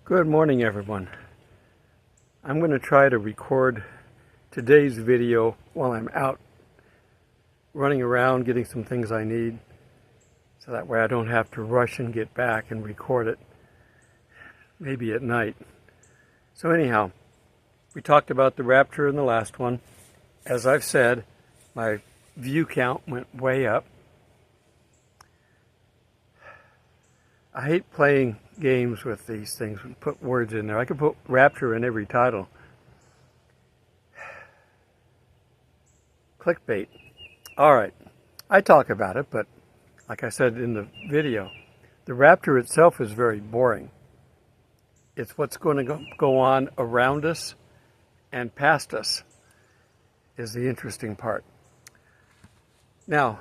Good morning, everyone. I'm going to try to record today's video while I'm out running around getting some things I need, so that way I don't have to rush and get back and record it maybe at night. So anyhow, we talked about the Rapture in the last one. As I've said, my view count went way up. I hate playing games with these things and put words in there. I could put Rapture in every title. Clickbait. Alright, I talk about it, but like I said in the video, the Rapture itself is very boring. It's what's going to go on around us and past us is the interesting part. Now,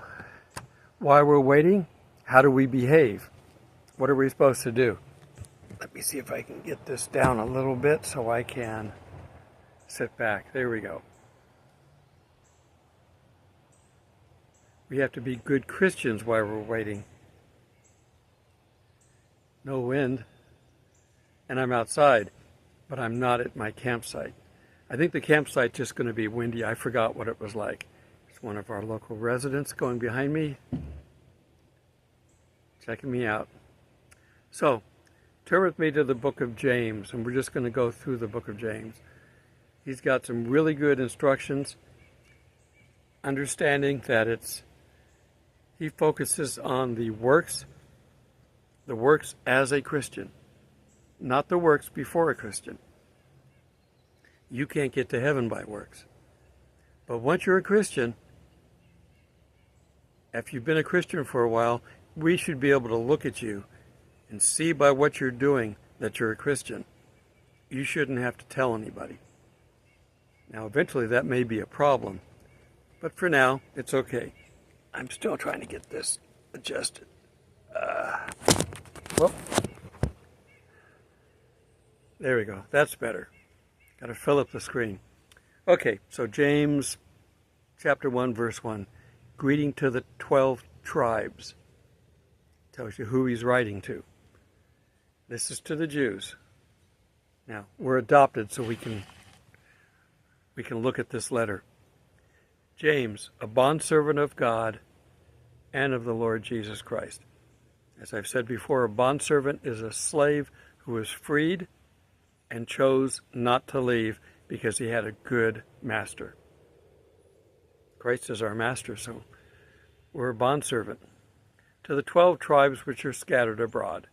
while we're waiting, how do we behave? What are we supposed to do? Let me see if I can get this down a little bit so I can sit back. There we go. We have to be good Christians while we're waiting. No wind. And I'm outside, but I'm not at my campsite. I think the campsite's just going to be windy. I forgot what it was like. It's one of our local residents going behind me, checking me out. So, turn with me to the book of James, and we're just going to go through the book of James. He's got some really good instructions, understanding that he focuses on the works as a Christian, not the works before a Christian. You can't get to heaven by works. But once you're a Christian, if you've been a Christian for a while, we should be able to look at you and see by what you're doing that you're a Christian. You shouldn't have to tell anybody. Now, eventually that may be a problem, but for now, it's okay. I'm still trying to get this adjusted. Whoop. There we go. That's better. Got to fill up the screen. Okay, so James chapter 1, verse 1. Greeting to the 12 tribes. Tells you who he's writing to. This is to the Jews. Now, we're adopted, so we can look at this letter. James, a bondservant of God and of the Lord Jesus Christ. As I've said before, a bondservant is a slave who is freed and chose not to leave because he had a good master. Christ is our master, so we're a bondservant. To the 12 tribes which are scattered abroad.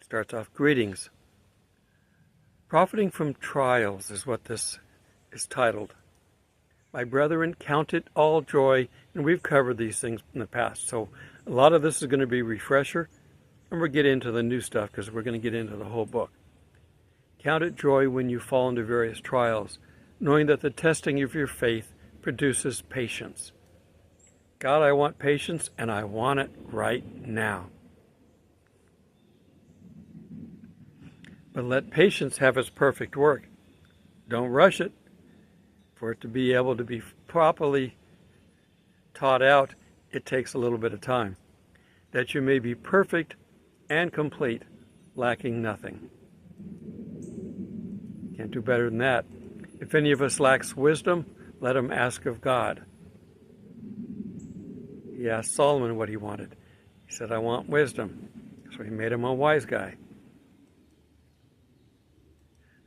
Starts off, greetings. Profiting from trials is what this is titled. My brethren, count it all joy, and we've covered these things in the past. So a lot of this is going to be refresher, and we'll get into the new stuff because we're going to get into the whole book. Count it joy when you fall into various trials, knowing that the testing of your faith produces patience. God, I want patience, and I want it right now. But let patience have its perfect work. Don't rush it. For it to be able to be properly taught out, it takes a little bit of time. That you may be perfect and complete, lacking nothing. Can't do better than that. If any of us lacks wisdom, let him ask of God. He asked Solomon what he wanted. He said, I want wisdom. So he made him a wise guy.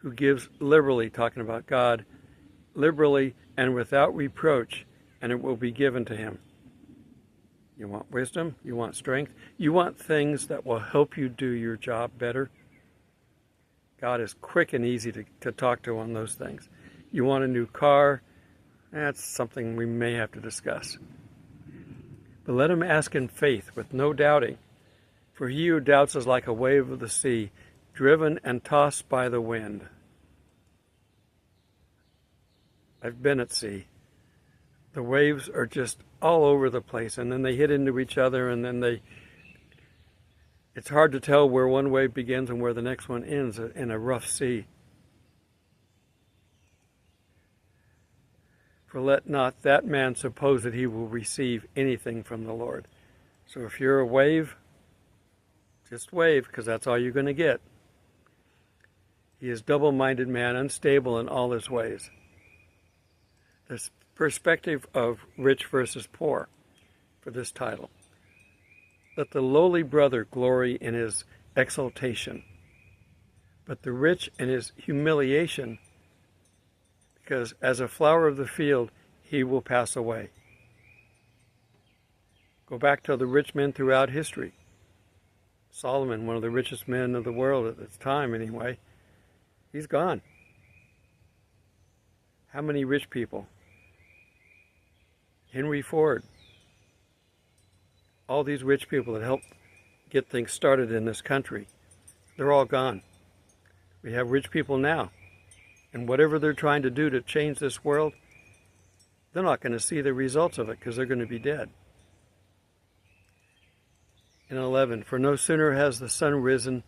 Who gives liberally, talking about God, liberally and without reproach, and it will be given to him. You want wisdom? You want strength? You want things that will help you do your job better? God is quick and easy to talk to on those things. You want a new car? That's something we may have to discuss. But let him ask in faith with no doubting. For he who doubts is like a wave of the sea, driven and tossed by the wind. I've been at sea. The waves are just all over the place, and then they hit into each other, and then it's hard to tell where one wave begins and where the next one ends in a rough sea. For let not that man suppose that he will receive anything from the Lord. So if you're a wave, Just wave, because that's all you're going to get. He is double-minded man, unstable in all his ways. This perspective of rich versus poor for this title. Let the lowly brother glory in his exaltation, but the rich in his humiliation, because as a flower of the field, he will pass away. Go back to the rich men throughout history. Solomon, one of the richest men of the world at this time anyway, he's gone. How many rich people? Henry Ford. All these rich people that helped get things started in this country, they're all gone. We have rich people now. And whatever they're trying to do to change this world, they're not going to see the results of it because they're going to be dead. In 11, for no sooner has the sun risen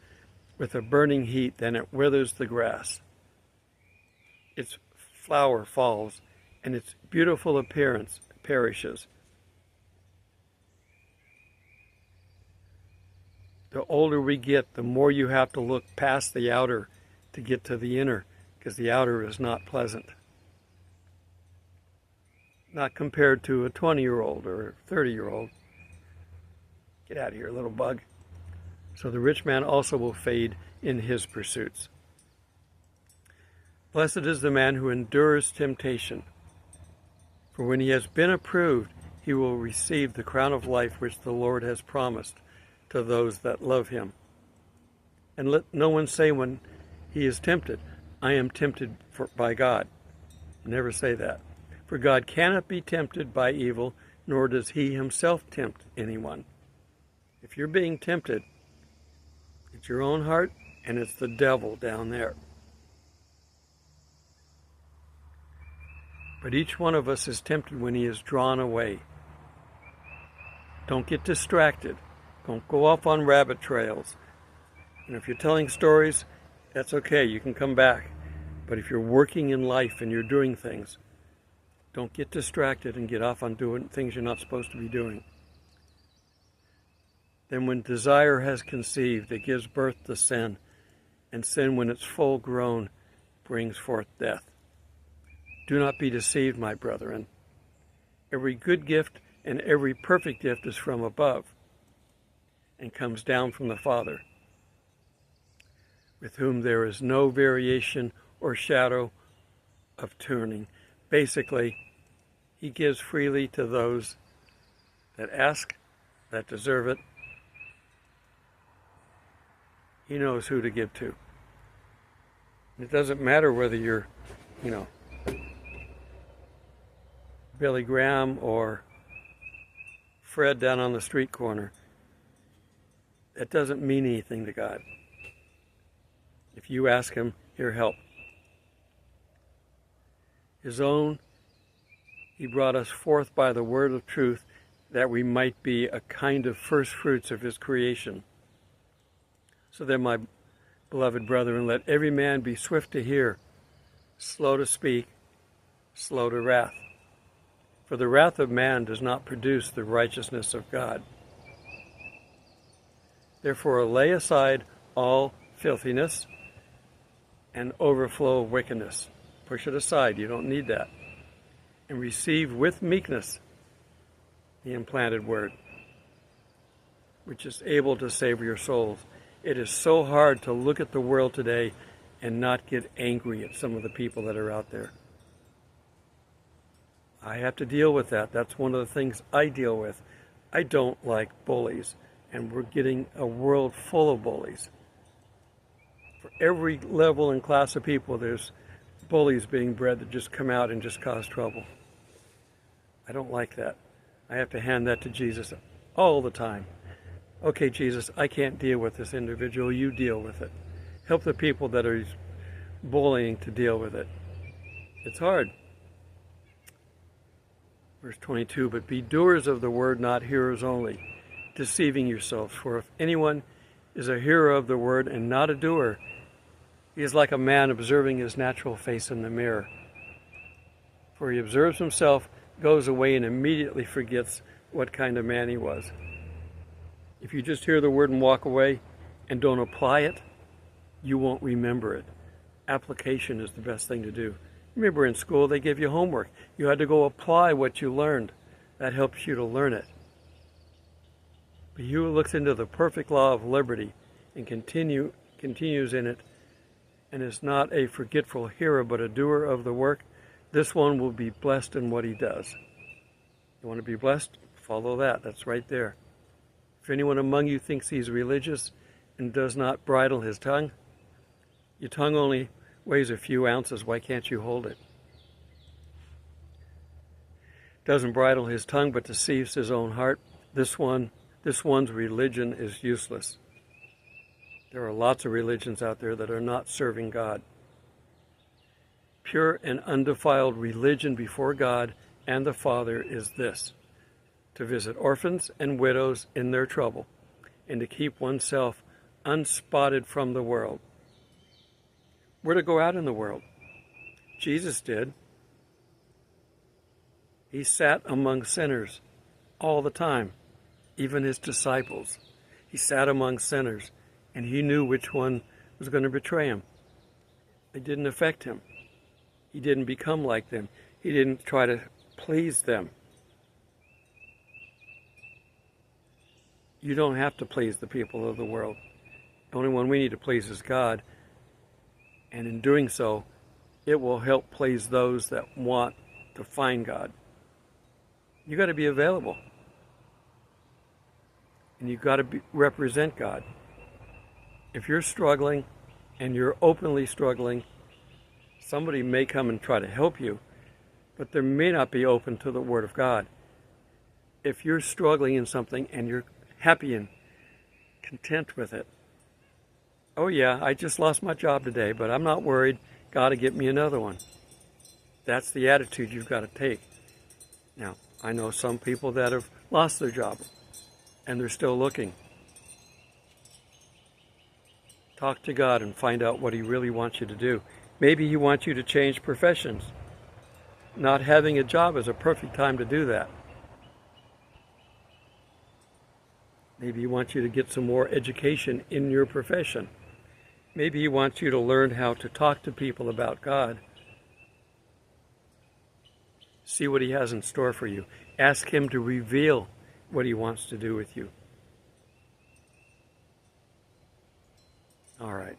with a burning heat than it withers the grass. Its flower falls, and its beautiful appearance perishes. The older we get, the more you have to look past the outer to get to the inner, because the outer is not pleasant. Not compared to a 20-year-old or a 30-year-old. Get out of here, little bug. So the rich man also will fade in his pursuits. Blessed is the man who endures temptation, for when he has been approved, he will receive the crown of life which the Lord has promised to those that love him. And let no one say when he is tempted, I am tempted by God. Never say that. For God cannot be tempted by evil, nor does he himself tempt anyone. If you're being tempted, it's your own heart, and it's the devil down there. But each one of us is tempted when he is drawn away. Don't get distracted. Don't go off on rabbit trails. And if you're telling stories, that's okay, you can come back. But if you're working in life and you're doing things, don't get distracted and get off on doing things you're not supposed to be doing. Then when desire has conceived, it gives birth to sin, and sin, when it's full grown, brings forth death. Do not be deceived, my brethren. Every good gift and every perfect gift is from above, and comes down from the Father, with whom there is no variation or shadow of turning. Basically, he gives freely to those that ask, that deserve it. He knows who to give to. It doesn't matter whether you're, Billy Graham or Fred down on the street corner. That doesn't mean anything to God. If you ask him, he'll help. His own, he brought us forth by the word of truth, that we might be a kind of first fruits of his creation. So then, my beloved brethren, let every man be swift to hear, slow to speak, slow to wrath. For the wrath of man does not produce the righteousness of God. Therefore lay aside all filthiness and overflow of wickedness. Push it aside, you don't need that. And receive with meekness the implanted word, which is able to save your souls. It is so hard to look at the world today and not get angry at some of the people that are out there. I have to deal with that. That's one of the things I deal with. I don't like bullies, and we're getting a world full of bullies. For every level and class of people, there's bullies being bred that just come out and just cause trouble. I don't like that. I have to hand that to Jesus all the time. Okay, Jesus, I can't deal with this individual. You deal with it. Help the people that are bullying to deal with it. It's hard. Verse 22, but be doers of the word, not hearers only, deceiving yourselves. For if anyone is a hearer of the word and not a doer, he is like a man observing his natural face in the mirror. For he observes himself, goes away, and immediately forgets what kind of man he was. If you just hear the word and walk away, and don't apply it, you won't remember it. Application is the best thing to do. Remember, in school they give you homework. You had to go apply what you learned. That helps you to learn it. But he who looks into the perfect law of liberty and continues in it, and is not a forgetful hearer but a doer of the work, this one will be blessed in what he does. You want to be blessed? Follow that. That's right there. If anyone among you thinks he's religious and does not bridle his tongue, your tongue only weighs a few ounces. Why can't you hold it? Doesn't bridle his tongue but deceives his own heart. This one's religion is useless. There are lots of religions out there that are not serving God. Pure and undefiled religion before God and the Father is this: to visit orphans and widows in their trouble, and to keep oneself unspotted from the world. We're to go out in the world. Jesus did. He sat among sinners all the time, even his disciples. He sat among sinners, and he knew which one was going to betray him. It didn't affect him. He didn't become like them. He didn't try to please them. You don't have to please the people of the world. The only one we need to please is God. And in doing so, it will help please those that want to find God. You got to be available. And you've got to represent God. If you're struggling and you're openly struggling, somebody may come and try to help you, but they may not be open to the Word of God. If you're struggling in something and you're happy and content with it, oh yeah, I just lost my job today, but I'm not worried. God will get me another one. That's the attitude you've got to take. Now, I know some people that have lost their job and they're still looking. Talk to God and find out what He really wants you to do. Maybe He wants you to change professions. Not having a job is a perfect time to do that. Maybe He wants you to get some more education in your profession. Maybe He wants you to learn how to talk to people about God. See what He has in store for you. Ask Him to reveal what He wants to do with you. All right.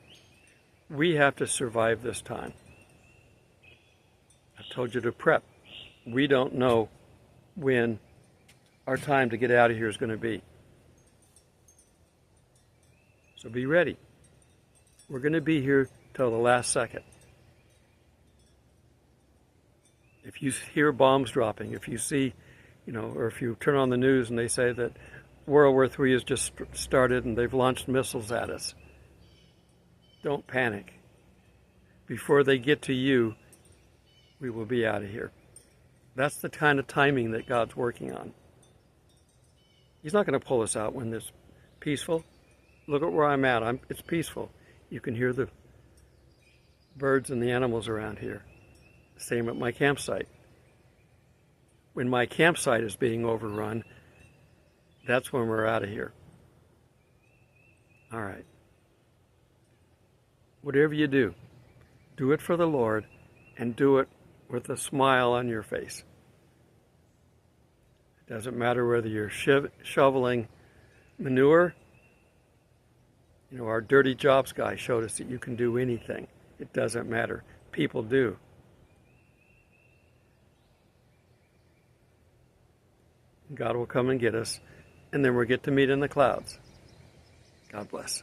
We have to survive this time. I told you to prep. We don't know when our time to get out of here is going to be. So be ready. We're going to be here till the last second. If you hear bombs dropping, if you see, or if you turn on the news and they say that World War III has just started and they've launched missiles at us, don't panic. Before they get to you, we will be out of here. That's the kind of timing that God's working on. He's not going to pull us out when it's peaceful. Look at where I'm at. It's peaceful. You can hear the birds and the animals around here. Same at my campsite. When my campsite is being overrun, that's when we're out of here. All right. Whatever you do, do it for the Lord and do it with a smile on your face. It doesn't matter whether you're shoveling manure. Our dirty jobs guy showed us that you can do anything. It doesn't matter. People do. God will come and get us, and then we'll get to meet in the clouds. God bless.